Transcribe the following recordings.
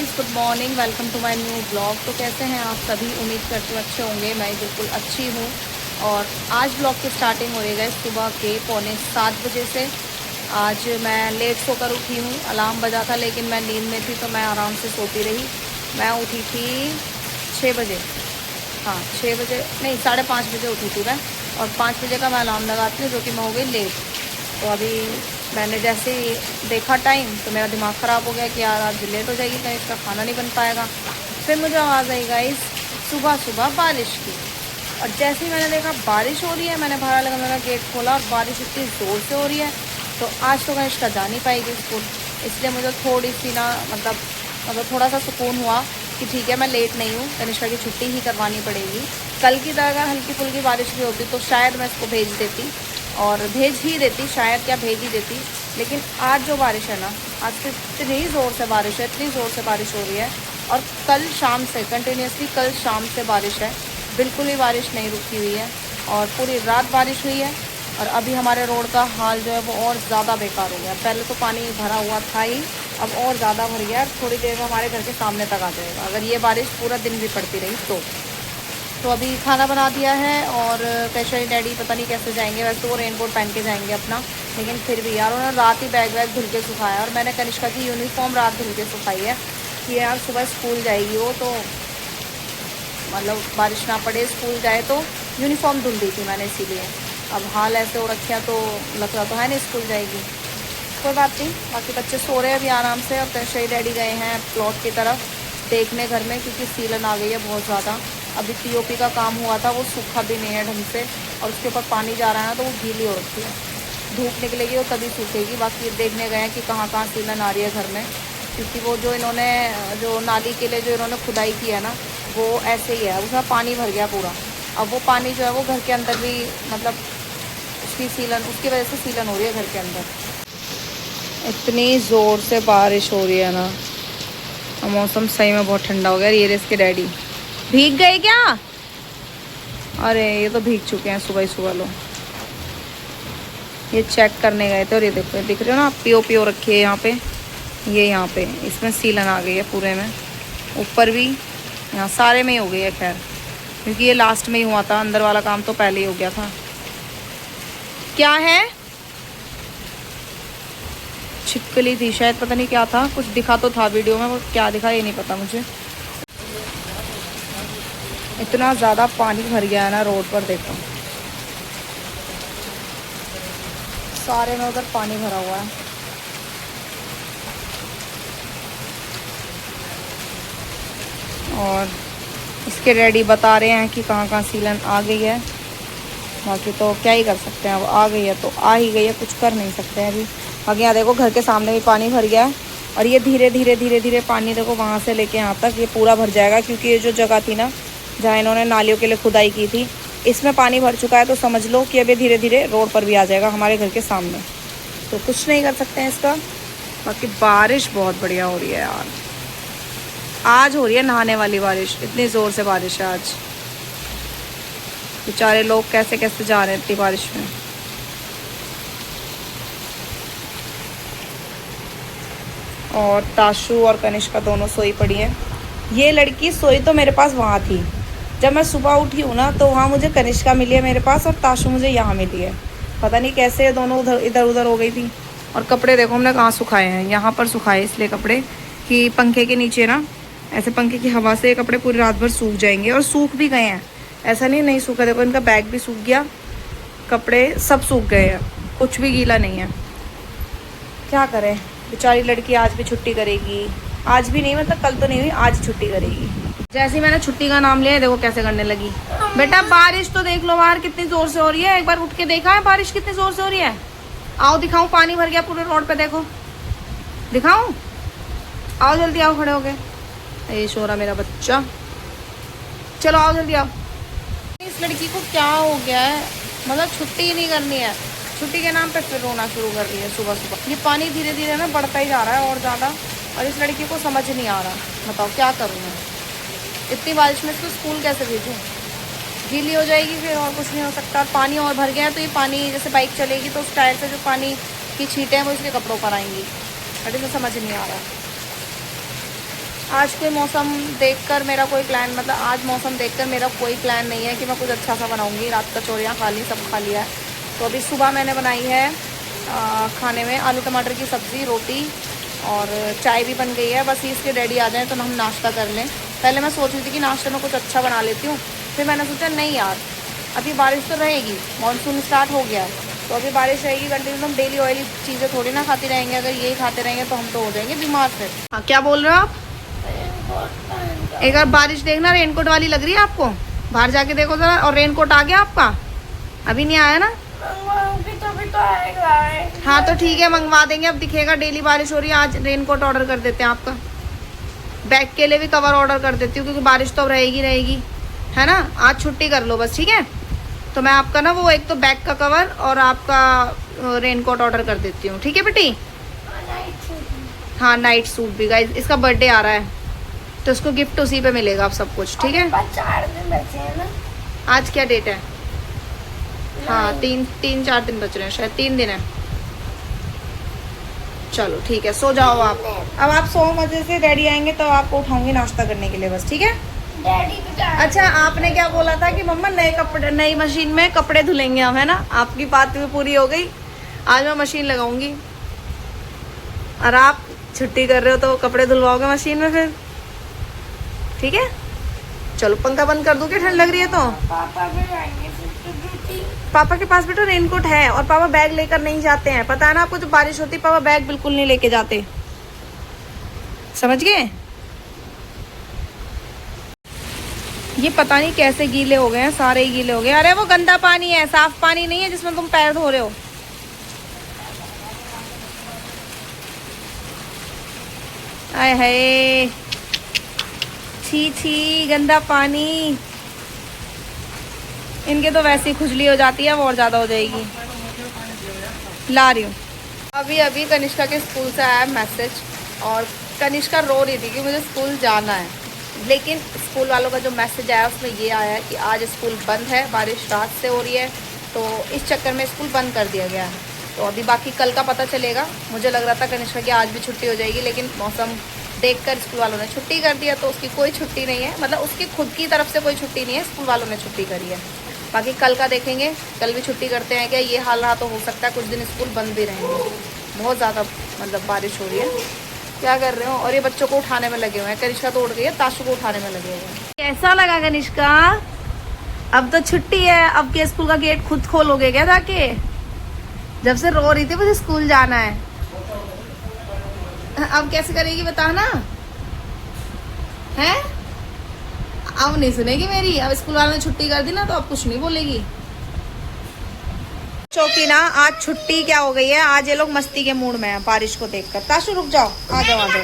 Guys, good morning. Welcome to my new blog. तो कैसे हैं आप सभी? उम्मीद करती हूँ अच्छे होंगे। मैं बिल्कुल अच्छी हूँ। और आज ब्लॉग की स्टार्टिंग हो रही है सुबह के 6:45 बजे से। आज मैं लेट सोकर उठी हूँ। अलार्म बजा था लेकिन मैं नींद में थी तो मैं आराम से सोती रही। मैं उठी थी 6 बजे। हाँ, 6 बजे नहीं, 5:30 बजे उठी थी मैं। और 5 बजे का मैं अलार्म लगाती हूँ, जो कि मैं हो गई लेट। तो अभी मैंने जैसे ही देखा टाइम तो मेरा दिमाग ख़राब हो गया कि यार आज लेट हो जाएगी, कहीं इसका खाना नहीं बन पाएगा। फिर मुझे आवाज़ आई गाइस, सुबह सुबह बारिश की। और जैसे ही मैंने देखा बारिश हो रही है, मैंने बाहर लगा मेरा गेट खोला और बारिश इतनी ज़ोर से हो रही है। तो आज तो कनिष्का जा नहीं पाएगी स्कूल। इसलिए मुझे थोड़ी सी ना मतलब थोड़ा सा सुकून हुआ कि ठीक है, मैं लेट नहीं हूँ। कनिष्का की छुट्टी ही करवानी पड़ेगी। कल की तरह अगर हल्की फुल्की बारिश भी होती तो शायद मैं इसको भेज देती, और भेज ही देती, शायद क्या भेज ही देती। लेकिन आज जो बारिश है ना, आज तो इतनी ज़ोर से बारिश है, इतनी ज़ोर से बारिश हो रही है। और कल शाम से कंटिन्यूसली कल शाम से बारिश है, बिल्कुल ही बारिश नहीं रुकी हुई है। और पूरी रात बारिश हुई है। और अभी हमारे रोड का हाल जो है वो और ज़्यादा बेकार हो गया। पहले तो पानी भरा हुआ था ही, अब और ज़्यादा भर गया। थोड़ी देर में हमारे घर के सामने तक आ जाएगा अगर ये बारिश पूरा दिन भी पड़ती रही तो अभी खाना बना दिया है। और कैशरी डैडी पता नहीं कैसे जाएंगे। वैसे तो वो रेनकोट पहन के जाएंगे अपना, लेकिन फिर भी यार उन्होंने रात ही बैग वैग धुल के सुखाया। और मैंने कनिष्का की यूनिफॉर्म रात धुल के सुखाई है कि यार सुबह स्कूल जाएगी वो, तो मतलब बारिश ना पड़े, स्कूल जाए तो यूनिफॉर्म धुल दी थी मैंने इसीलिए। अब हाल ऐसे हो रखे हैं तो लग रहा तो है नहीं स्कूल जाएगी। कोई बात नहीं, बाकी बच्चे सो रहे हैं अभी आराम से। और कैशरी डैडी गए हैं प्लॉट की तरफ देखने घर में, क्योंकि सीलन आ गई है बहुत ज़्यादा। अभी पीओपी का काम हुआ था, वो सूखा भी नहीं है ढंग से, और उसके ऊपर पानी जा रहा है ना तो वो गीली हो रखी है। धूप निकलेगी और तभी सूखेगी। बाकी देखने गए हैं कि कहाँ कहाँ सीलन आ रही है घर में, क्योंकि वो जो इन्होंने जो नाली के लिए जो इन्होंने खुदाई की है ना, वो ऐसे ही है, उसमें पानी भर गया पूरा। अब वो पानी जो है वो घर के अंदर भी, मतलब उसकी सीलन, उसकी वजह से सीलन हो रही है घर के अंदर। इतनी ज़ोर से बारिश हो रही है ना, मौसम सही में बहुत ठंडा हो गया। ये इसके डैडी भीग गए क्या? अरे ये तो भीग चुके हैं सुबह ही सुबह। लो, ये चेक करने गए थे और ये देखो, दिख रहे हो ना आप, पीओपी हो रखी है यहाँ पे। ये यहाँ पे इसमें सीलन आ गई है पूरे में, ऊपर भी, यहाँ सारे में ही हो गई है। खैर, क्योंकि ये लास्ट में ही हुआ था, अंदर वाला काम तो पहले ही हो गया था। क्या है? छिपकली थी शायद, पता नहीं क्या था, कुछ दिखा तो था वीडियो में, वो क्या दिखा ये नहीं पता मुझे। इतना ज़्यादा पानी भर गया है ना रोड पर, देखो सारे में उधर पानी भरा हुआ है। और इसके डैडी बता रहे हैं कि कहाँ कहाँ सीलन आ गई है। बाकी तो क्या ही कर सकते हैं, अब आ गई है तो आ ही गई है, कुछ कर नहीं सकते हैं अभी। बाकी यहाँ देखो घर के सामने भी पानी भर गया है। और ये धीरे धीरे धीरे धीरे पानी देखो वहाँ से लेके यहाँ तक ये पूरा भर जाएगा, क्योंकि ये जो जगह थी ना जहाँ इन्होंने नालियों के लिए खुदाई की थी, इसमें पानी भर चुका है। तो समझ लो कि अभी धीरे धीरे रोड पर भी आ जाएगा हमारे घर के सामने। तो कुछ नहीं कर सकते हैं इसका। बाकी बारिश बहुत बढ़िया हो रही है यार, आज हो रही है नहाने वाली बारिश, इतनी ज़ोर से बारिश है आज। बेचारे लोग कैसे कैसे जा रहे हैं इतनी बारिश में। और ताशु और कनिष्का दोनों सोई पड़ी है। ये लड़की सोई तो मेरे पास वहाँ थी, जब मैं सुबह उठी हूँ ना तो वहाँ मुझे कनिष्का मिली है मेरे पास, और ताशु मुझे यहाँ मिली है। पता नहीं कैसे दोनों उधर इधर उधर हो गई थी। और कपड़े देखो हमने कहाँ सुखाए हैं, यहाँ पर सुखाए इसलिए कपड़े कि पंखे के नीचे ना, ऐसे पंखे की हवा से कपड़े पूरी रात भर सूख जाएंगे। और सूख भी गए हैं, ऐसा नहीं सूखा। देखो इनका बैग भी सूख गया, कपड़े सब सूख गए हैं, कुछ भी गीला नहीं है। क्या करें, बेचारी लड़की आज भी छुट्टी करेगी। आज भी नहीं, मतलब कल तो नहीं हुई, आज छुट्टी करेगी। जैसे ही मैंने छुट्टी का नाम लिया देखो कैसे करने लगी। बेटा बारिश तो देख लो बाहर कितनी जोर से हो रही है, एक बार उठ के देखा है बारिश कितनी जोर से हो रही है? आओ दिखाऊं, पानी भर गया पूरे रोड पे, देखो दिखाऊं, आओ जल्दी आओ, खड़े हो गए। ये सो रहा मेरा बच्चा, चलो आओ जल्दी आओ। इस लड़की को क्या हो गया है, मतलब छुट्टी ही नहीं करनी है। छुट्टी के नाम पे फिर रोना शुरू कर रही है सुबह सुबह। ये पानी धीरे धीरे ना बढ़ता ही जा रहा है और ज़्यादा, और इस लड़की को समझ नहीं आ रहा। बताओ क्या करूँ मैं, इतनी बारिश में इसको स्कूल कैसे भेजूँ? गीली हो जाएगी फिर, और कुछ नहीं हो सकता। पानी और भर गया है तो ये पानी, जैसे बाइक चलेगी तो उस टायर से जो पानी की छींटें हैं वो इसके कपड़ों पर आएंगी। बट इसे समझ नहीं आ रहा। आज के मौसम देखकर मेरा कोई प्लान, मतलब आज मौसम देखकर मेरा कोई प्लान नहीं है कि मैं कुछ अच्छा सा बनाऊंगी। रात का चोरियाँ खा ली, सब खा लिया है। तो अभी सुबह मैंने बनाई है खाने में आलू टमाटर की सब्ज़ी, रोटी और चाय भी बन गई है। बस इसके डैडी आ जाएँ तो हम नाश्ता कर लें। पहले मैं सोच रही थी कि नाश्ते में कुछ अच्छा बना लेती हूँ, फिर मैंने सोचा नहीं यार, अभी बारिश तो रहेगी, मानसून स्टार्ट हो गया है, तो अभी बारिश रहेगी कंटिन्यू, हम डेली ऑयली चीज़ें थोड़ी ना खाती रहेंगे। अगर यही खाते रहेंगे तो हम तो हो जाएंगे बीमार फिर। हाँ, क्या बोल रहे हो आप? एक बार बारिश देखना, रेनकोट वाली लग रही है आपको, बाहर जाके देखो जरा। और रेनकोट आ गया आपका? अभी नहीं आया ना? तो आएगा। हाँ तो ठीक है, मंगवा देंगे। अब दिखेगा डेली बारिश हो रही है, आज रेनकोट ऑर्डर कर देते हैं आपका। बैग के लिए भी कवर ऑर्डर कर देती हूँ, क्योंकि बारिश तो अब रहेगी, है ना। आज छुट्टी कर लो बस, ठीक है। तो मैं आपका ना वो एक तो बैग का कवर और आपका रेनकोट ऑर्डर कर देती हूँ, ठीक है बेटी। हाँ, नाइट सूट भी। गाइस इसका बर्थडे आ रहा है, तो उसको गिफ्ट उसी पे मिलेगा आप सब कुछ, ठीक है। 4 दिन बचे हैं ना। आज क्या डेट है? हाँ, 3-4 दिन बच रहे हैं, शायद 3 दिन है। चलो ठीक है, सो जाओ आप। अब आप 100 बजे से डैडी आएंगे तो आपको उठाऊंगी नाश्ता करने के लिए बस, ठीक है। डैडी भी अच्छा, आपने क्या बोला था कि मम्मा नए कपड़े, नई मशीन में कपड़े धुलेंगे हम, है ना। आपकी बात भी पूरी हो गई। आज मैं मशीन लगाऊंगी और आप छुट्टी कर रहे हो तो कपड़े धुलवाओगे मशीन में फिर, ठीक है। चलो पंखा बंद कर दूं क्या, ठंड लग रही है तो। पापा भी आएंगे फिर ड्यूटी। पापा के पास बेटा रेनकोट है और पापा बैग लेकर नहीं जाते हैं, पता है ना आपको। जब बारिश होती है पापा बैग बिल्कुल नहीं लेके जाते, समझ गए। ये पता नहीं कैसे गीले हो गए हैं, सारे ही गीले हो गए। अरे वो गंदा पानी है, साफ पानी नहीं है जिसमें तुम पैर धो रहे हो। आय हाय, छी छी, गंदा पानी। इनके तो वैसे ही खुजली हो जाती है, वो और ज़्यादा हो जाएगी। ला रही हूँ। अभी अभी कनिष्का के स्कूल से आया मैसेज, और कनिष्का रो रही थी कि मुझे स्कूल जाना है, लेकिन स्कूल वालों का जो मैसेज आया उसमें ये आया है कि आज स्कूल बंद है, बारिश रात से हो रही है, तो इस चक्कर में स्कूल बंद कर दिया गया है। तो अभी बाकी कल का पता चलेगा। मुझे लग रहा था कनिष्का की आज भी छुट्टी हो जाएगी, लेकिन मौसम देखकर स्कूल वालों ने छुट्टी कर दिया, तो उसकी कोई छुट्टी नहीं है, मतलब उसकी खुद की तरफ से कोई छुट्टी नहीं है, स्कूल वालों ने छुट्टी करी है। बाकी कल का देखेंगे, कल भी छुट्टी करते हैं क्या। ये हाल रहा तो हो सकता है कुछ दिन स्कूल बंद भी रहेंगे, बहुत ज़्यादा मतलब बारिश हो रही है। क्या कर रहे हो? और ये बच्चों को उठाने में लगे हुए हैं। कनिष्का तो उठ गई है, ताशु को उठाने में लगे हुए हैं। कैसा लगा कनिष्का? अब तो छुट्टी है, अब के स्कूल का गेट खुद खोलोगे क्या जाके? जब से रो रही थी मुझे स्कूल जाना है, अब कैसे करेगी बता ना, है। अब नहीं सुनेगी मेरी, अब स्कूल वालों ने छुट्टी कर दी ना तो अब कुछ नहीं बोलेगी। चौकी ना, आज छुट्टी क्या हो गई है, आज ये लोग मस्ती के मूड में है बारिश को देखकर। ताशु रुक जाओ, आ जाओ आ जाओ।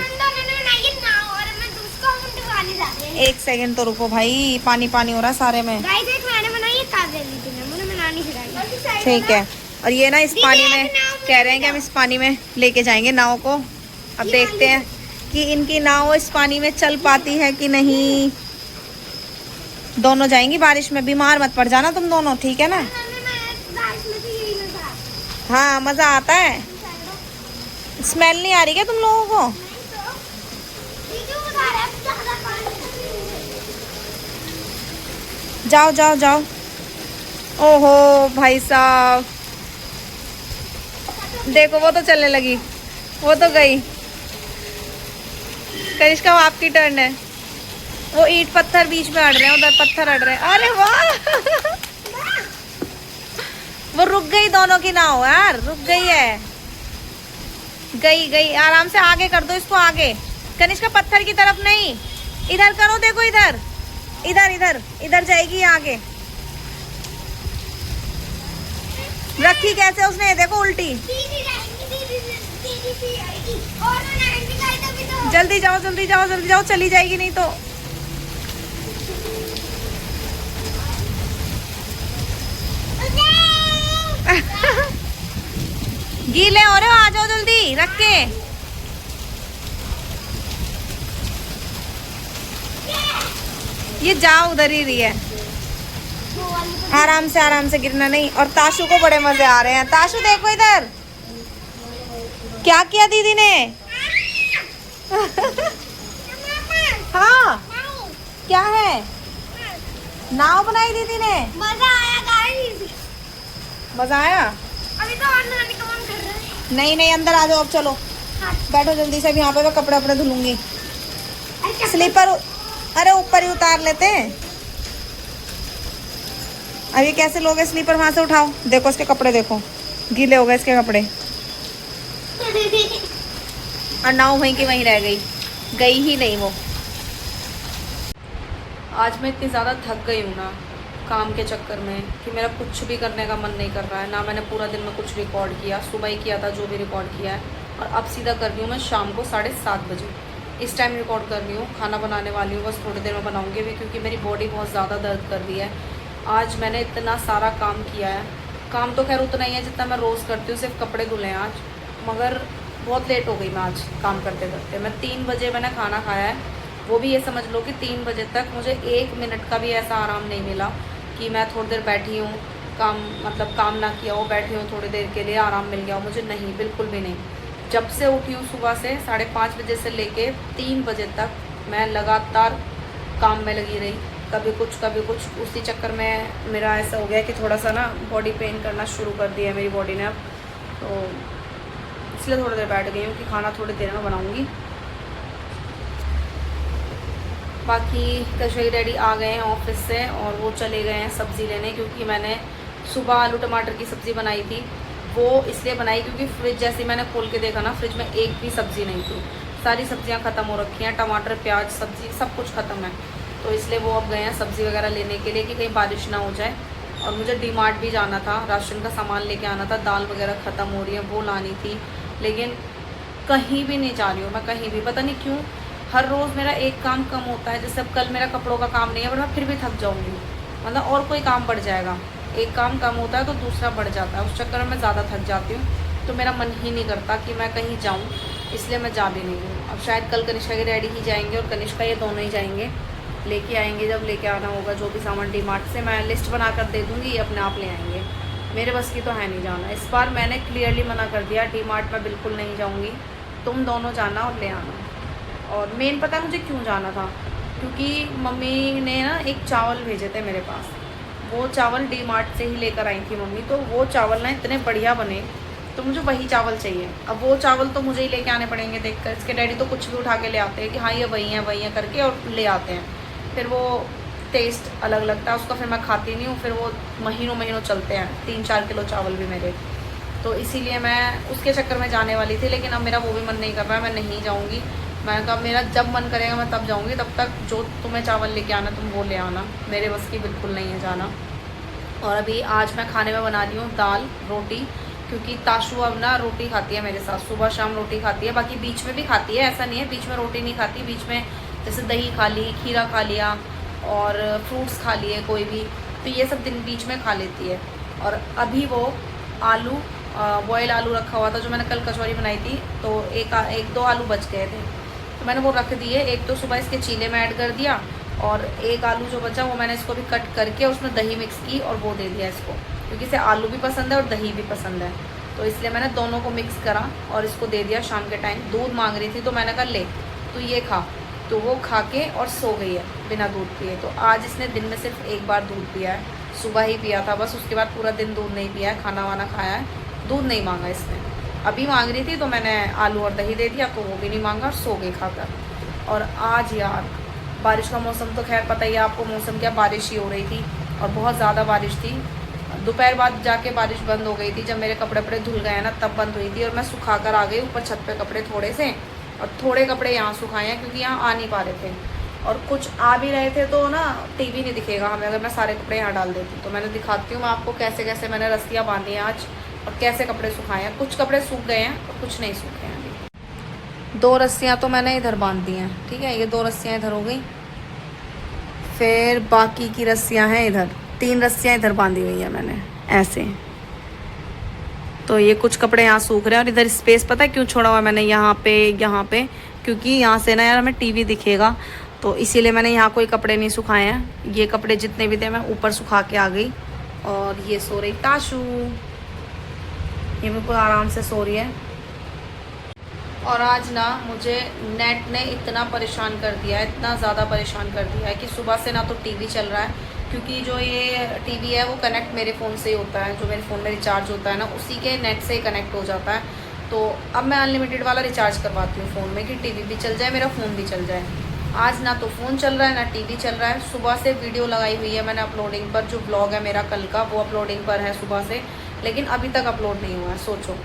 एक सेकंड तो रुको भाई, पानी पानी हो रहा है सारे में। ठीक है। और ये ना इस पानी में कह रहे हैं कि हम इस पानी में लेके जाएंगे नाव को। अब देखते हैं कि इनकी नाव इस पानी में चल पाती है कि नहीं। दोनों जाएंगी बारिश में, बीमार मत पड़ जाना तुम दोनों, ठीक है ना। हाँ, मजा आता है। स्मेल नहीं आ रही क्या तुम लोगों को? जाओ जाओ जाओ। ओहो भाई साहब, देखो वो तो चलने लगी, वो तो गई। कनिष्का आपकी टर्न है। वो ईंट पत्थर बीच में अड़ रहे हैं, उधर पत्थर अड़ रहे हैं। अरे वाह, वो रुक गई, दोनों की नाव यार रुक गई है। गई गई, आराम से आगे कर दो इसको, आगे। कनिष्का पत्थर की तरफ नहीं, इधर करो, देखो इधर इधर इधर इधर जाएगी आगे। रखी कैसे उसने, देखो उल्टी। जल्दी जाओ जल्दी जाओ जल्दी जाओ, चली जाएगी नहीं तो। गीले हो रहे हो, आ जाओ जल्दी रख के। ये जाओ, उधर ही रही है। आराम से गिरना नहीं। और ताशु को बड़े मजे आ रहे हैं। ताशु देखो इधर, क्या किया दीदी ने। हाँ क्या है? नाव बनाई दीदी ने। मजा आया गाइस। मजा आया? अभी तो अंदर आने का मन कर रहा है। नहीं नहीं, अंदर आ जाओ अब, चलो बैठो जल्दी से। अब यहाँ पे मैं कपड़े अपने धुलूंगी। स्लीपर अरे ऊपर ही उतार लेते हैं। अभी कैसे लोगे स्लीपर? वहां से उठाओ। देखो इसके कपड़े, देखो गीले हो गए इसके कपड़े। और नाव वहीं की वहीं रह गई, गई ही नहीं वो। आज मैं इतनी ज़्यादा थक गई हूँ ना काम के चक्कर में कि मेरा कुछ भी करने का मन नहीं कर रहा है। ना मैंने पूरा दिन में कुछ रिकॉर्ड किया, सुबह ही किया था जो भी रिकॉर्ड किया है, और अब सीधा कर रही हूँ मैं शाम को 7:30 बजे। इस टाइम रिकॉर्ड कर रही हूँ। खाना बनाने वाली हूँ, बस थोड़ी देर में बनाऊँगी भी, क्योंकि मेरी बॉडी बहुत ज़्यादा दर्द कर रही है। आज मैंने इतना सारा काम किया है। काम तो खैर उतना ही है जितना मैं रोज़ करती हूँ, सिर्फ कपड़े धुले हैं आज, मगर बहुत लेट हो गई मैं आज काम करते करते। मैं 3 बजे मैंने खाना खाया है, वो भी ये समझ लो कि 3 बजे तक मुझे 1 मिनट का भी ऐसा आराम नहीं मिला कि मैं थोड़ी देर बैठी हूँ, काम मतलब काम ना किया हो, बैठी हूँ थोड़ी देर के लिए आराम मिल गया हो मुझे, नहीं, बिल्कुल भी नहीं। जब से उठी हूँ सुबह से 5:30 बजे से लेके 3 बजे तक मैं लगातार काम में लगी रही, कभी कुछ। उसी चक्कर में मेरा ऐसा हो गया कि थोड़ा सा ना बॉडी पेन करना शुरू कर दिया है मेरी बॉडी ने अब, तो इसलिए थोड़ी देर बैठ गई हूँ कि खाना थोड़ी देर में बनाऊँगी। बाकी कश्मीरी डैडी आ गए हैं ऑफिस से और वो चले गए हैं सब्ज़ी लेने, क्योंकि मैंने सुबह आलू टमाटर की सब्ज़ी बनाई थी। वो इसलिए बनाई क्योंकि फ्रिज जैसे मैंने खोल के देखा ना, फ्रिज में एक भी सब्ज़ी नहीं थी, सारी सब्जियां ख़त्म हो रखी हैं, टमाटर प्याज सब्ज़ी सब कुछ ख़त्म है। तो इसलिए वो अब गए हैं सब्ज़ी वगैरह लेने के लिए कि कहीं बारिश ना हो जाए। और मुझे डी-मार्ट भी जाना था, राशन का सामान लेके आना था, दाल वगैरह ख़त्म हो रही है वो लानी थी, लेकिन कहीं भी नहीं जा रही हूँ मैं, कहीं भी। पता नहीं क्यों हर रोज़ मेरा एक काम कम होता है। जैसे अब कल मेरा कपड़ों का काम नहीं है, बट मैं फिर भी थक जाऊँगी, मतलब और कोई काम बढ़ जाएगा। एक काम कम होता है तो दूसरा बढ़ जाता है, उस चक्कर में मैं ज़्यादा थक जाती हूँ, तो मेरा मन ही नहीं करता कि मैं कहीं जाऊँ, इसलिए मैं जा भी नहीं हूँ। अब शायद कल कनिष्का के डैडी ही जाएंगे और कनिष्का ये दोनों ही जाएंगे, लेके आएंगे जब लेके आना होगा जो भी सामान डी-मार्ट से। मैं लिस्ट बना कर दे दूँगी, ये अपने आप ले आएंगे, मेरे बस की तो है नहीं जाना। इस बार मैंने क्लियरली मना कर दिया, डी-मार्ट में बिल्कुल नहीं जाऊँगी, तुम दोनों जाना और ले आना। और मेन पता है मुझे क्यों जाना था, क्योंकि मम्मी ने ना एक चावल भेजे थे मेरे पास, वो चावल डी-मार्ट से ही लेकर आई थी मम्मी, तो वो चावल ना इतने बढ़िया बने, तो मुझे वही चावल चाहिए। अब वो चावल तो मुझे ही लेके आने पड़ेंगे देखकर। इसके डैडी तो कुछ भी उठा के ले आते हैं कि हाँ ये वही है करके, और ले आते हैं, फिर वो टेस्ट अलग लगता है उसका, फिर मैं खाती नहीं हूँ, फिर वो महीनों चलते हैं, 3-4 किलो चावल भी मेरे। तो इसीलिए मैं उसके चक्कर में जाने वाली थी, लेकिन अब मेरा वो भी मन नहीं कर रहा है, मैं नहीं जाऊँगी। मैंने कहा मेरा जब मन करेगा मैं तब जाऊँगी, तब तक जो तुम्हें चावल लेके आना तुम वो ले आना, मेरे बस की बिल्कुल नहीं है जाना। और अभी आज मैं खाने में बना रही हूँ दाल रोटी, क्योंकि ताशु अब ना रोटी खाती है मेरे साथ, सुबह शाम रोटी खाती है, बाकी बीच में भी खाती है, ऐसा नहीं है बीच में रोटी नहीं खाती। बीच में जैसे दही खा ली, खीरा खा लिया और फ्रूट्स खा लिए कोई भी, तो ये सब दिन बीच में खा लेती है। और अभी वो आलू बॉयल आलू रखा हुआ था जो मैंने कल कचौरी बनाई थी, तो एक दो आलू बच गए थे, तो मैंने वो रख दिए। एक तो सुबह इसके चीले में ऐड कर दिया, और एक आलू जो बचा वो मैंने इसको भी कट करके उसमें दही मिक्स की और वो दे दिया इसको, क्योंकि इसे आलू भी पसंद है और दही भी पसंद है, तो इसलिए मैंने दोनों को मिक्स करा और इसको दे दिया। शाम के टाइम दूध मांग रही थी तो मैंने कहा ले तो ये खा, तो वो खा के और सो गई है बिना दूध पिए। तो आज इसने दिन में सिर्फ एक बार दूध पिया है, सुबह ही पिया था बस, उसके बाद पूरा दिन दूध नहीं पिया है, खाना वाना खाया है, दूध नहीं मांगा इसने। अभी मांग रही थी तो मैंने आलू और दही दे दिया, तो वो भी नहीं मांगा और सो गई खाकर। और आज यार बारिश का मौसम तो खैर पता ही है आपको, मौसम क्या बारिश ही हो रही थी और बहुत ज़्यादा बारिश थी। दोपहर बाद जाके बारिश बंद हो गई थी, जब मेरे कपड़े धुल गए ना तब बंद हुई थी, और मैं सुखा कर आ गई ऊपर छत पे कपड़े थोड़े से, और थोड़े कपड़े यहाँ सुखाए हैं क्योंकि यहाँ आ नहीं पा रहे थे, और कुछ आ भी रहे थे तो ना टीवी नहीं दिखेगा हमें अगर मैं सारे कपड़े यहाँ डाल देती। तो मैंने दिखाती हूँ मैं आपको कैसे कैसे मैंने रस्सियाँ बांधी हैं आज और कैसे कपड़े सुखाए हैं। कुछ कपड़े सूख गए हैं और कुछ नहीं सूखे हैं अभी। 2 रस्सियाँ तो मैंने इधर बांध दी हैं, ठीक है, ये 2 रस्सियाँ इधर हो गई, फिर बाकी की रस्सियाँ हैं इधर, 3 रस्सियाँ इधर बांधी हुई है मैंने ऐसे। तो ये कुछ कपड़े यहाँ सूख रहे हैं, और इधर स्पेस पता है क्यों छोड़ा हुआ मैंने यहाँ पे, क्योंकि यहाँ से ना यार हमें टीवी दिखेगा, तो इसीलिए मैंने यहाँ कोई कपड़े नहीं सुखाए हैं। ये कपड़े जितने भी थे मैं ऊपर सुखा के आ गई। और ये सो रही ताशु, ये बिल्कुल आराम से सो रही है। और आज ना मुझे नेट ने इतना परेशान कर दिया है, इतना ज़्यादा परेशान कर दिया है कि सुबह से ना तो टीवी चल रहा है, क्योंकि जो ये टीवी है वो कनेक्ट मेरे फ़ोन से ही होता है, जो मेरे फ़ोन में रिचार्ज होता है ना उसी के नेट से ही कनेक्ट हो जाता है। तो अब मैं अनलिमिटेड वाला रिचार्ज करवाती हूँ फ़ोन में कि टीवी भी चल जाए, मेरा फ़ोन भी चल जाए। आज ना तो फ़ोन चल रहा है ना टीवी चल रहा है। सुबह से वीडियो लगाई हुई है मैंने अपलोडिंग पर, जो ब्लॉग है मेरा कल का वो अपलोडिंग पर है सुबह से, लेकिन अभी तक अपलोड नहीं हुआ है। सोचो,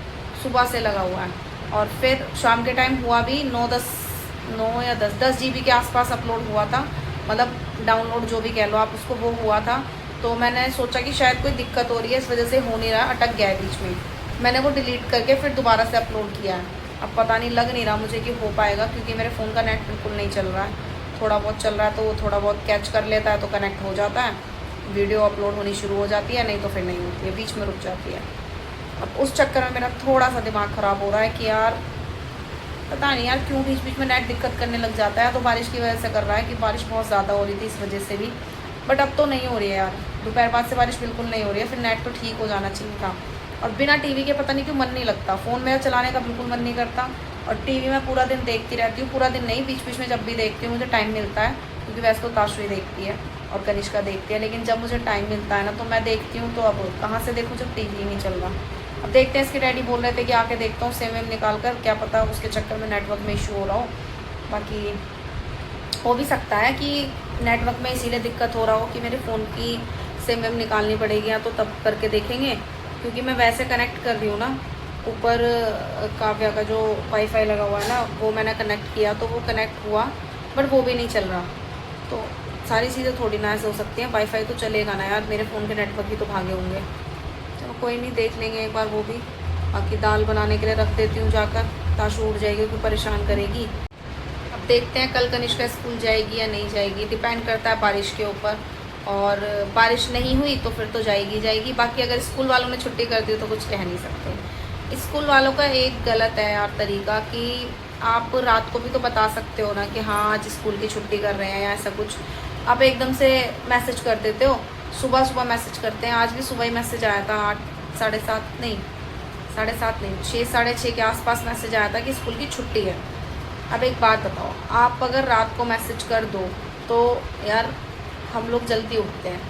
सुबह से लगा हुआ है। और फिर शाम के टाइम हुआ भी 9 या 10 GB के आसपास अपलोड हुआ था, मतलब डाउनलोड जो भी कह लो आप उसको, वो हुआ था। तो मैंने सोचा कि शायद कोई दिक्कत हो रही है, इस वजह से हो नहीं रहा, अटक गया है बीच में। मैंने वो डिलीट करके फिर दोबारा से अपलोड किया है। अब पता नहीं, लग नहीं रहा मुझे कि हो पाएगा, क्योंकि मेरे फ़ोन का नेट बिल्कुल नहीं चल रहा है। थोड़ा बहुत चल रहा है तो वो थोड़ा बहुत कैच कर लेता है तो कनेक्ट हो जाता है, वीडियो अपलोड होनी शुरू हो जाती है, नहीं तो फिर नहीं होती है, बीच में रुक जाती है। अब उस चक्कर में मेरा थोड़ा सा दिमाग ख़राब हो रहा है कि यार पता नहीं यार क्यों बीच बीच में नेट दिक्कत करने लग जाता है। तो बारिश की वजह से कर रहा है कि बारिश बहुत ज़्यादा हो रही थी इस वजह से भी, बट अब तो नहीं हो रही है यार। दोपहर बाद से बारिश बिल्कुल नहीं हो रही है, फिर नेट तो ठीक हो जाना चाहिए था। और बिना टीवी के पता नहीं क्यों मन नहीं लगता, फ़ोन मेरा चलाने का बिल्कुल मन नहीं करता। और टीवी में पूरा दिन देखती रहती हूँ, पूरा दिन नहीं, बीच बीच में जब भी देखती हूँ मुझे टाइम मिलता है, क्योंकि वैसे तो ताशुई देखती है और कनिष्का देखती है, लेकिन जब मुझे टाइम मिलता है ना तो मैं देखती हूँ। तो अब कहाँ से देखूँ जब टीवी ही नहीं चल रहा। अब देखते हैं, इसके डैडी बोल रहे थे कि आके देखता हूँ सिम निकाल कर, क्या पता उसके चक्कर में नेटवर्क में इशू हो रहा हो। बाकी हो भी सकता है कि नेटवर्क में इसीलिए दिक्कत हो रहा हो कि मेरे फ़ोन की सिम निकालनी पड़ेगी, या तो तब करके देखेंगे, क्योंकि मैं वैसे कनेक्ट कर रही हूँ ना। ऊपर काव्या का जो वाईफाई लगा हुआ है ना वो मैंने कनेक्ट किया तो वो कनेक्ट हुआ, बट वो भी नहीं चल रहा। तो सारी चीज़ें थोड़ी ना ऐसे हो सकती हैं, वाईफाई तो चलेगा ना यार, मेरे फ़ोन के नेटवर्क ही तो भागे होंगे। चलो कोई नहीं, देख लेंगे एक बार वो भी। बाकी दाल बनाने के लिए रख देती हूँ जाकर, ताशु उठ जाएगी, कोई परेशान करेगी। अब देखते हैं कल कनिष्का स्कूल जाएगी या नहीं जाएगी, डिपेंड करता है बारिश के ऊपर। और बारिश नहीं हुई तो फिर तो जाएगी जाएगी। बाकी अगर स्कूल वालों ने छुट्टी कर दी तो कुछ कह नहीं सकते। स्कूल वालों का एक गलत है यार तरीका कि आप रात को भी तो बता सकते हो ना कि हाँ आज स्कूल की छुट्टी कर रहे हैं या ऐसा कुछ। आप एकदम से मैसेज कर देते हो, सुबह सुबह मैसेज करते हैं। आज भी सुबह ही मैसेज आया था 8 साढ़े 7 नहीं 6 साढ़े 6 के आसपास मैसेज आया था कि स्कूल की छुट्टी है। अब एक बात बताओ, आप अगर रात को मैसेज कर दो तो यार हम लोग जल्दी उठते हैं,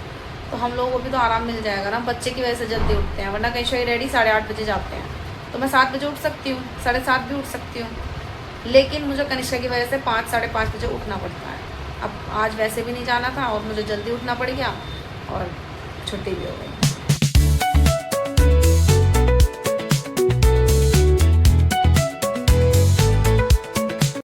तो हम लोगों को भी तो आराम मिल जाएगा ना। बच्चे की वजह से जल्दी उठते हैं, वरना कहीं शो रेडी 8:30 बजे जाते हैं, तो मैं 7 बजे उठ सकती हूँ, 7:30 भी उठ सकती हूँ। लेकिन मुझे कनिष्का की वजह से 5 साढ़े 5 बजे उठना पड़ता है। अब आज वैसे भी नहीं जाना था और मुझे जल्दी उठना पड़ गया और छुट्टी भी हो गई।